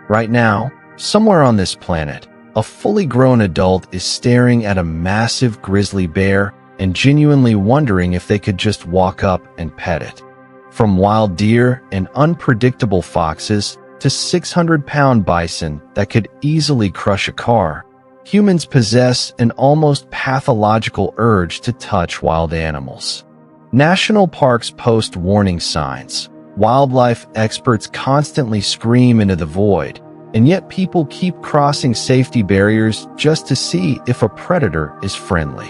Right now, somewhere on this planet, a fully grown adult is staring at a massive grizzly bear and genuinely wondering if they could just walk up and pet it. From wild deer and unpredictable foxes to 600-pound bison that could easily crush a car, humans possess an almost pathological urge to touch wild animals. National parks post warning signs. Wildlife experts constantly scream into the void, and yet people keep crossing safety barriers just to see if a predator is friendly.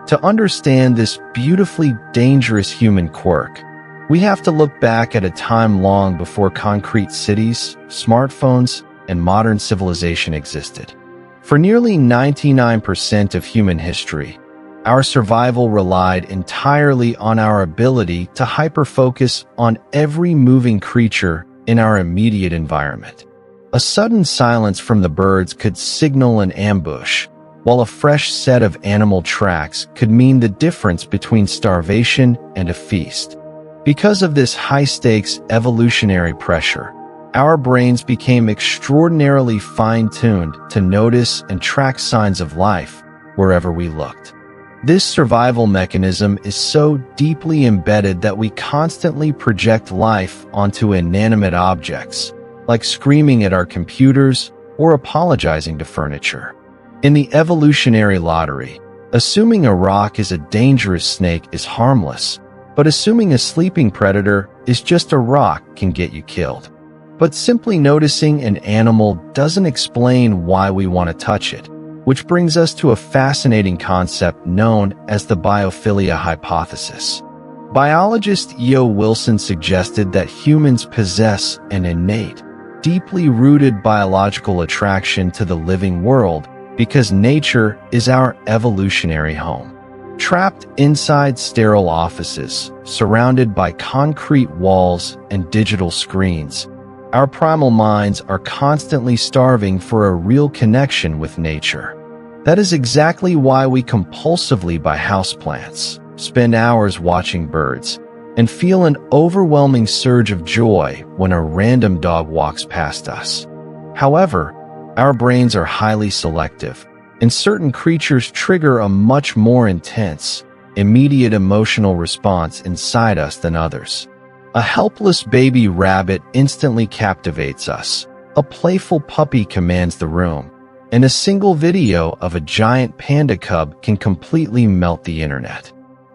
To understand this beautifully dangerous human quirk, we have to look back at a time long before concrete cities, smartphones, and modern civilization existed. For nearly 99% of human history, our survival relied entirely on our ability to hyper-focus on every moving creature in our immediate environment. A sudden silence from the birds could signal an ambush, while a fresh set of animal tracks could mean the difference between starvation and a feast. Because of this high-stakes evolutionary pressure, our brains became extraordinarily fine-tuned to notice and track signs of life wherever we looked. This survival mechanism is so deeply embedded that we constantly project life onto inanimate objects, like screaming at our computers or apologizing to furniture. In the evolutionary lottery, assuming a rock is a dangerous snake is harmless, but assuming a sleeping predator is just a rock can get you killed. But simply noticing an animal doesn't explain why we want to touch it, which brings us to a fascinating concept known as the Biophilia Hypothesis. Biologist E.O. Wilson suggested that humans possess an innate, deeply rooted biological attraction to the living world because nature is our evolutionary home. Trapped inside sterile offices, surrounded by concrete walls and digital screens, our primal minds are constantly starving for a real connection with nature. That is exactly why we compulsively buy houseplants, spend hours watching birds, and feel an overwhelming surge of joy when a random dog walks past us. However, our brains are highly selective, and certain creatures trigger a much more intense, immediate emotional response inside us than others. A helpless baby rabbit instantly captivates us, a playful puppy commands the room, and a single video of a giant panda cub can completely melt the internet.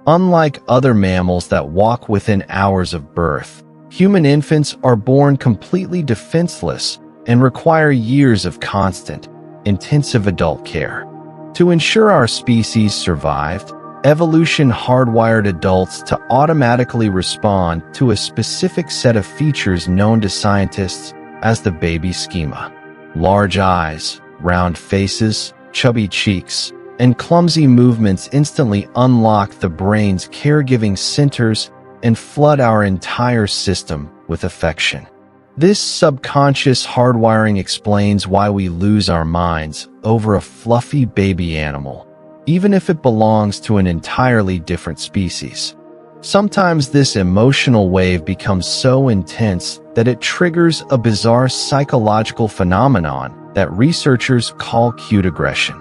Unlike other mammals that walk within hours of birth, human infants are born completely defenseless and require years of constant, intensive adult care. To ensure our species survived, evolution hardwired adults to automatically respond to a specific set of features known to scientists as the baby schema. Large eyes, round faces, chubby cheeks, and clumsy movements instantly unlock the brain's caregiving centers and flood our entire system with affection. This subconscious hardwiring explains why we lose our minds over a fluffy baby animal, even if it belongs to an entirely different species. Sometimes this emotional wave becomes so intense that it triggers a bizarre psychological phenomenon that researchers call cute aggression.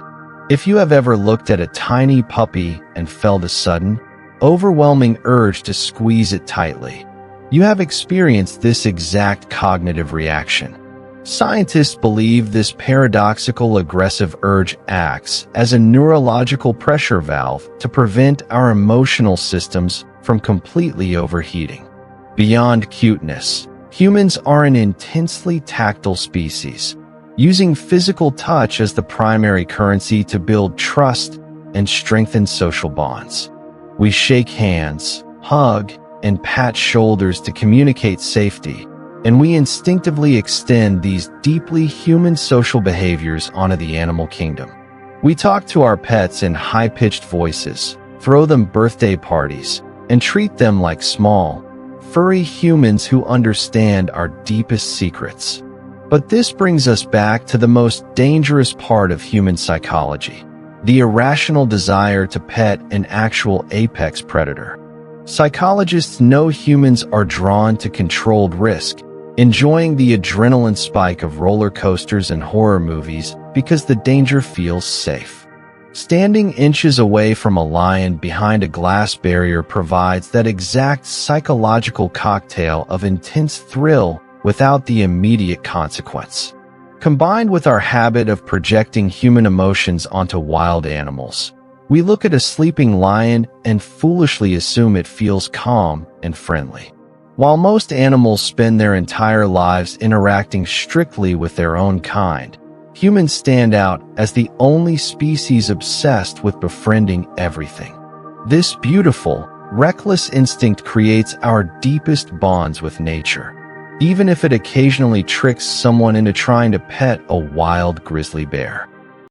If you have ever looked at a tiny puppy and felt a sudden, overwhelming urge to squeeze it tightly, you have experienced this exact cognitive reaction. Scientists believe this paradoxical aggressive urge acts as a neurological pressure valve to prevent our emotional systems from completely overheating. Beyond cuteness, humans are an intensely tactile species, using physical touch as the primary currency to build trust and strengthen social bonds. We shake hands, hug, and pat shoulders to communicate safety, and we instinctively extend these deeply human social behaviors onto the animal kingdom. We talk to our pets in high-pitched voices, throw them birthday parties, and treat them like small, furry humans who understand our deepest secrets. But this brings us back to the most dangerous part of human psychology, the irrational desire to pet an actual apex predator. Psychologists know humans are drawn to controlled risk, enjoying the adrenaline spike of roller coasters and horror movies because the danger feels safe. Standing inches away from a lion behind a glass barrier provides that exact psychological cocktail of intense thrill without the immediate consequence. Combined with our habit of projecting human emotions onto wild animals, we look at a sleeping lion and foolishly assume it feels calm and friendly. While most animals spend their entire lives interacting strictly with their own kind, humans stand out as the only species obsessed with befriending everything. This beautiful, reckless instinct creates our deepest bonds with nature, even if it occasionally tricks someone into trying to pet a wild grizzly bear.